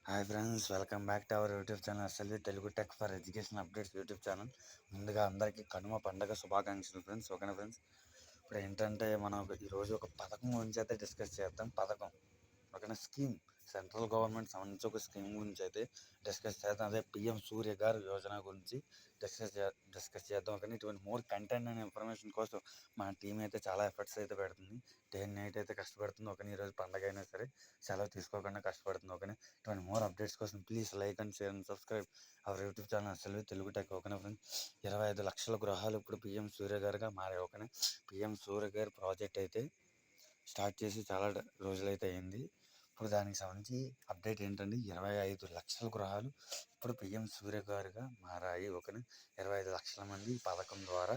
Hi friends, welcome back to our YouTube channel SLV Telugu tech for education updates YouTube channel. ముందుగా అందరికీ కనుమ పండగ శుభాకాంక్షలు friends. ఓకేనా friends, ఇప్పుడు ఏంటంటే మనం ఈరోజు ఒక పథకం గురించి అయితే డిస్కస్ చేద్దాం. పథకం ఓకేనా, స్కీమ్, సెంట్రల్ గవర్నమెంట్ సంబంధించి ఒక స్కీమ్ గురించి అయితే డిస్కస్ చేద్దాం. అదే పిఎం సూర్య గారు యోజన గురించి డిస్కస్ చేద్దాం. కానీ ఇటువంటి మోర్ కంటెంట్ అండ్ ఇన్ఫర్మేషన్ కోసం మా టీం అయితే చాలా ఎఫర్ట్స్ అయితే పెడుతుంది. డే అండ్ నైట్ అయితే కష్టపడుతుంది. ఓకే, ఈరోజు పండగ అయినా సరే సెలవు తీసుకోకుండా కష్టపడుతుంది. ఓకే, ఇటువంటి మోర్ అప్డేట్స్ కోసం please like and share and subscribe our YouTube channel SLV Telugu tech. ఓకేనా ఫ్రెండ్స్, 25 లక్షల గృహాలు ఇప్పుడు పిఎం సూర్య గారుగా మారాయి. ఓకేనా, పిఎం సూర్య గారి ప్రాజెక్ట్ అయితే స్టార్ట్ చేసి చాలా రోజులైతే అయింది. ఇప్పుడు దానికి సంబంధించి అప్డేట్ ఏంటంటే 25 లక్షల గృహాలు ఇప్పుడు పిఎం సూర్య గారుగా మారాయి. ఓకేనా, 25 లక్షల మంది ఈ పథకం ద్వారా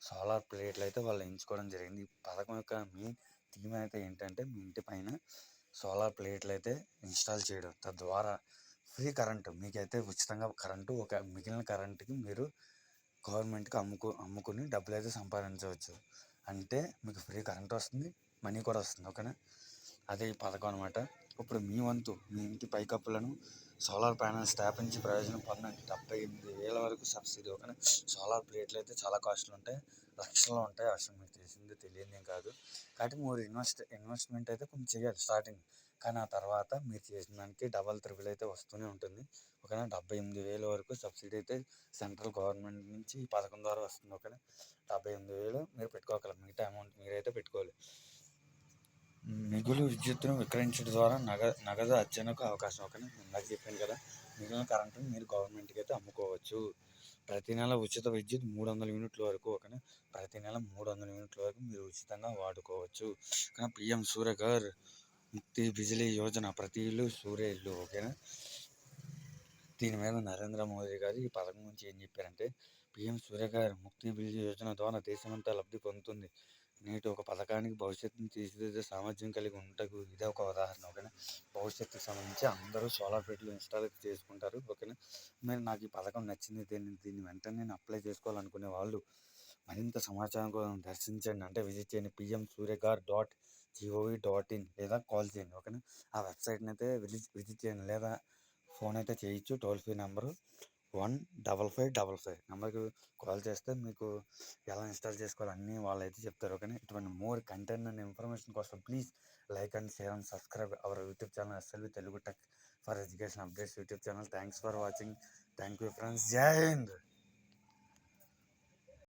సోలార్ ప్లేట్లు అయితే వాళ్ళు ఎంచుకోవడం జరిగింది. ఈ పథకం యొక్క మెయిన్ థీమ్ అయితే ఏంటంటే మీ ఇంటి పైన సోలార్ ప్లేట్లు అయితే ఇన్స్టాల్ చేయడం, తద్వారా ఫ్రీ కరెంటు మీకైతే ఉచితంగా కరెంటు, ఒక మిగిలిన కరెంటుకి మీరు గవర్నమెంట్కి అమ్ముకుని డబ్బులు అయితే సంపాదించవచ్చు. అంటే మీకు ఫ్రీ కరెంట్ వస్తుంది, మనీ కూడా వస్తుంది. ఓకేనా, అదే ఈ పథకం అనమాట. ఇప్పుడు మీ వంతు మీ ఇంటి పైకప్పులను సోలార్ ప్యానెల్ స్థాపించి ప్రయోజనం పొందండి. 78,000 వరకు సబ్సిడీ. ఓకేనా, సోలార్ ప్లేట్లు అయితే చాలా కాస్ట్లు ఉంటాయి, లక్షల్లో ఉంటాయి. అసలు మీకు తెలిసింది తెలియదేం కాదు. కాబట్టి మీరు ఇన్వెస్ట్మెంట్ అయితే కొంచెం చేయాలి స్టార్టింగ్, కానీ ఆ తర్వాత మీరు చేసిన దానికి డబల్ త్రిబుల్ అయితే వస్తూనే ఉంటుంది. ఓకేనా, 78,000 వరకు సబ్సిడీ అయితే సెంట్రల్ గవర్నమెంట్ నుంచి ఈ పథకం ద్వారా వస్తుంది. ఓకేనా, 78,000 మీరు పెట్టుకోగలరు, మిగతా అమౌంట్ మీరైతే పెట్టుకోవాలి. మిగులు విద్యుత్తును విక్రయించడం ద్వారా నగదు అర్జనకు అవకాశం. ఓకేనా, ఇందాక చెప్పాను కదా, మిగిలిన కరెంటును మీరు గవర్నమెంట్కి అయితే అమ్ముకోవచ్చు. ప్రతి నెల ఉచిత విద్యుత్ 300 యూనిట్ల వరకు. ఓకేనా, ప్రతి నెల 300 యూనిట్ల వరకు మీరు ఉచితంగా వాడుకోవచ్చు. కానీ పిఎం సూర్య గారు ముక్తి బిజిలీ యోజన, ప్రతి ఇల్లు సూర్య ఇల్లు. ఓకేనా, దీని మీద నరేంద్ర మోదీ గారు ఈ పథకం గురించి ఏం చెప్పారంటే, పిఎం సూర్య గారు ముక్తి బిజిలీ యోజన ద్వారా దేశమంతా లబ్ధి పొందుతుంది. నేటి ఒక పథకానికి భవిష్యత్తును తీర్చిదిద్దే సామర్థ్యం కలిగి ఉండకు ఇదే ఒక ఉదాహరణ. ఓకేనా, భవిష్యత్తుకు సంబంధించి అందరూ సోలార్ ప్లేట్లు ఇన్స్టాల్ చేసుకుంటారు. ఓకేనా, మీరు నాకు ఈ పథకం నచ్చింది, దీన్ని వెంటనే నేను అప్లై చేసుకోవాలనుకునే వాళ్ళు మరింత సమాచారం కోసం దర్శించండి, అంటే విజిట్ చేయండి pmsuryagar.gov.in లేదా కాల్ చేయండి. ఓకేనా, ఆ వెబ్సైట్ని అయితే విజిట్ చేయండి, లేదా ఫోన్ అయితే చేయొచ్చు. టోల్ ఫ్రీ నెంబరు 15555 నెంబర్కి కాల్ చేస్తే మీకు ఎలా ఇన్స్టాల్ చేసుకోవాలి అన్నీ వాళ్ళు అయితే చెప్తారు. ఓకేనా, ఇటువంటి మోర్ కంటెంట్ అండ్ ఇన్ఫర్మేషన్ కోసం please like and share and subscribe our YouTube channel SLV Telugu tech for education updates YouTube channel. Thanks for watching. Thank you friends. జై హింద్.